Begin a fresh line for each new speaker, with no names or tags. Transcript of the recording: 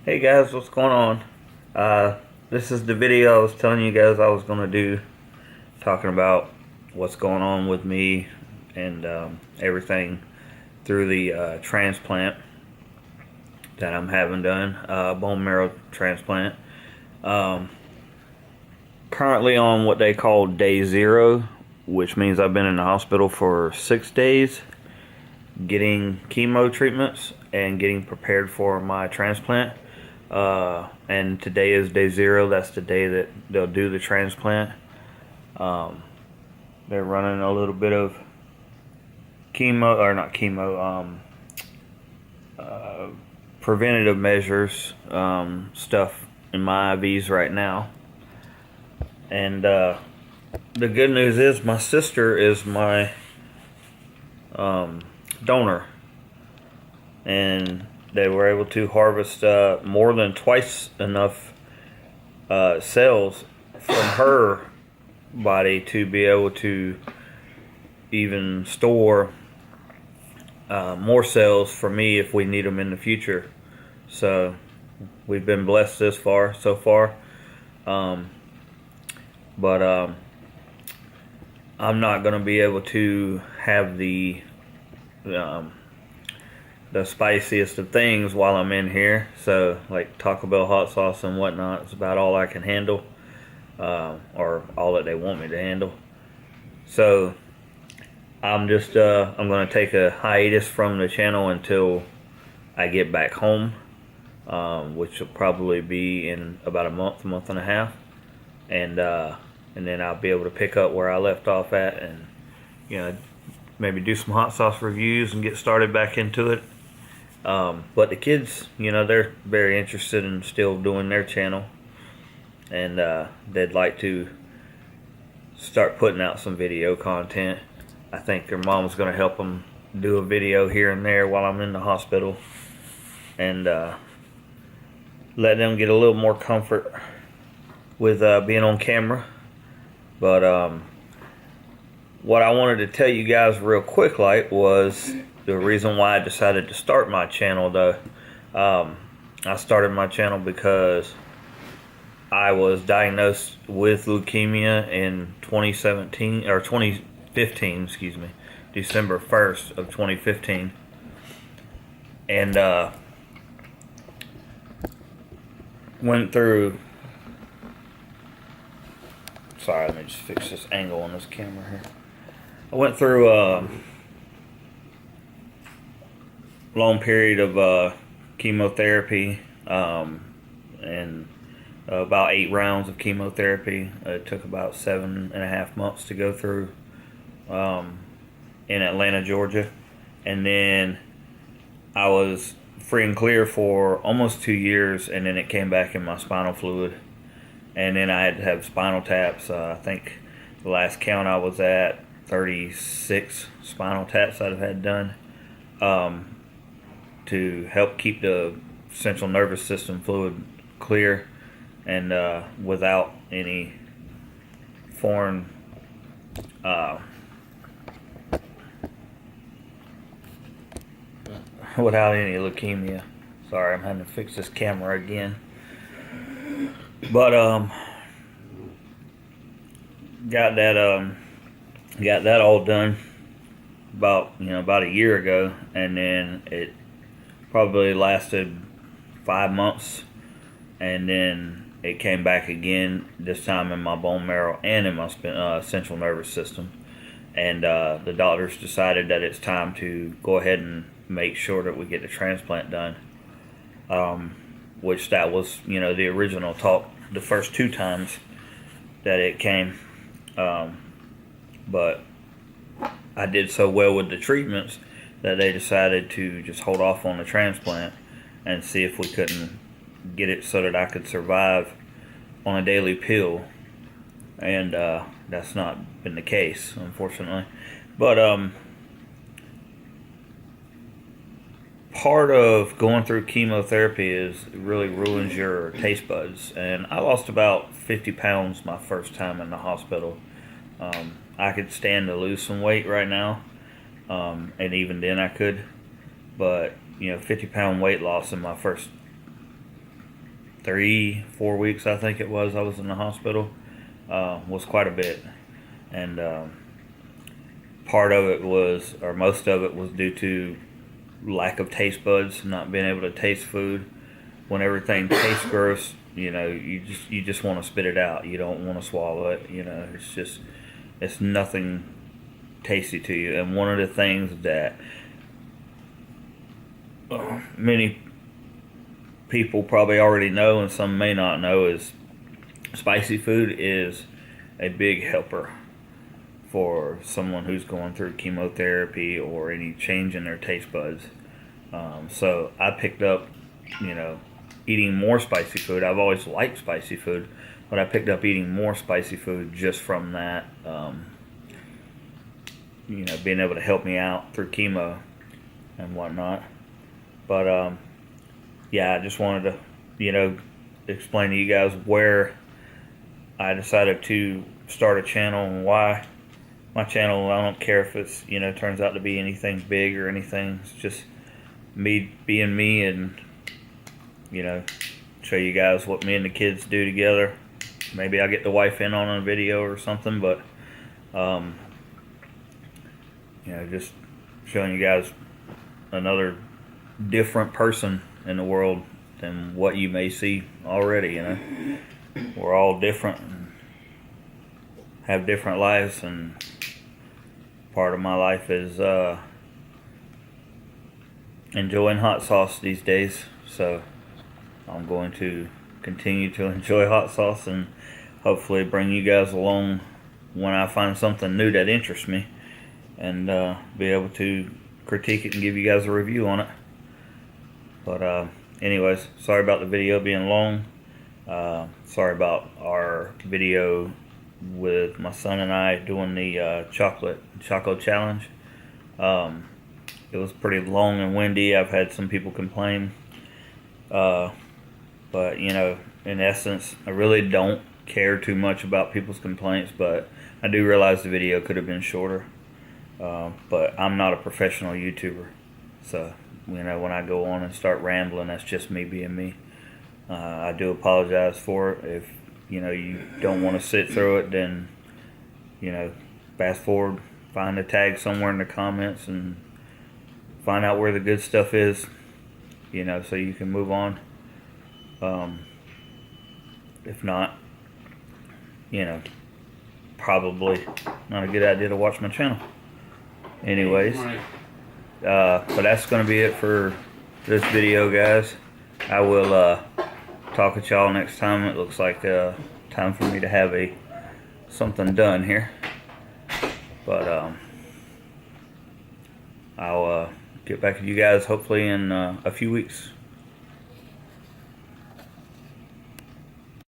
Hey guys, what's going on? This is the video I was telling you guys I was going to do, talking about what's going on with me and everything through the transplant that I'm having done, bone marrow transplant. Um, Currently on what they call day zero, which means I've been in the hospital for 6 days getting chemo treatments and getting prepared for my transplant. And today is day zero. That's the day that they'll do the transplant. Um, they're running a little bit of chemo, or not chemo, preventative measures, stuff in my IVs right now. And the good news is my sister is my donor, and they were able to harvest more than twice enough cells from her body to be able to even store more cells for me if we need them in the future. So we've been blessed so far. But I'm not going to be able to have um, the spiciest of things while I'm in here. So, like Taco Bell hot sauce and whatnot, it's about all I can handle, or all that they want me to handle. So, I'm going to take a hiatus from the channel until I get back home, which will probably be in about a month and a half, and then I'll be able to pick up where I left off at, and maybe do some hot sauce reviews and get started back into it. But the kids, they're very interested in still doing their channel, and they'd like to start putting out some video content. I think their mom's going to help them do a video here and there while I'm in the hospital, and let them get a little more comfort with being on camera. But what I wanted to tell you guys real quick was the reason why I decided to start my channel, though. I started my channel because I was diagnosed with leukemia in 2017 or 2015, excuse me, December 1st of 2015, and went through. Sorry, let me just fix this angle on this camera here. I went through a long period of chemotherapy, and about 8 rounds of chemotherapy. It took about 7.5 months to go through, in Atlanta, Georgia. And then I was free and clear for almost 2 years, and then it came back in my spinal fluid. And then I had to have spinal taps. I think the last count I was at 36 spinal taps I've had done, to help keep the central nervous system fluid clear, and without any foreign without any leukemia. Sorry, I'm having to fix this camera again. But got that all done about a year ago, and then it probably lasted 5 months, and then it came back again, this time in my bone marrow and in my central nervous system. And the doctors decided that it's time to go ahead and make sure that we get the transplant done, which that was the original talk the first 2 times that it came. But I did so well with the treatments that they decided to just hold off on the transplant and see if we couldn't get it so that I could survive on a daily pill. And that's not been the case, unfortunately. But part of going through chemotherapy is it really ruins your taste buds. And I lost about 50 pounds my first time in the hospital. I could stand to lose some weight right now, and even then I could. But 50-pound weight loss in my first 3-4 weeks, I think it was, I was in the hospital, was quite a bit. And part of it was, or most of it was due to lack of taste buds, not being able to taste food. When everything tastes gross, you just want to spit it out. You don't want to swallow it. It's nothing tasty to you. And one of the things that many people probably already know and some may not know is spicy food is a big helper for someone who's going through chemotherapy or any change in their taste buds. So I picked up, eating more spicy food. I've always liked spicy food, but I picked up eating more spicy food just from that, being able to help me out through chemo and whatnot. But yeah, I just wanted to, explain to you guys where I decided to start a channel and why. My channel, I don't care if it's, turns out to be anything big or anything. It's just me being me and, show you guys what me and the kids do together. Maybe I'll get the wife in on a video or something, but, just showing you guys another different person in the world than what you may see already, We're all different and have different lives, and part of my life is enjoying hot sauce these days. So I'm going to continue to enjoy hot sauce and hopefully bring you guys along when I find something new that interests me, and be able to critique it and give you guys a review on it. But anyways, sorry about the video being long. Sorry about our video with my son and I doing the Choco Challenge. It was pretty long and windy. I've had some people complain. But, in essence, I really don't care too much about people's complaints, but I do realize the video could have been shorter. But I'm not a professional YouTuber. So, when I go on and start rambling, that's just me being me. I do apologize for it. If, you don't want to sit through it, then, fast forward, find a tag somewhere in the comments and find out where the good stuff is, so you can move on. If not, probably not a good idea to watch my channel. Anyways, but that's going to be it for this video, guys. I will talk with y'all next time. It looks like time for me to have something done here. But I'll get back to you guys hopefully in a few weeks.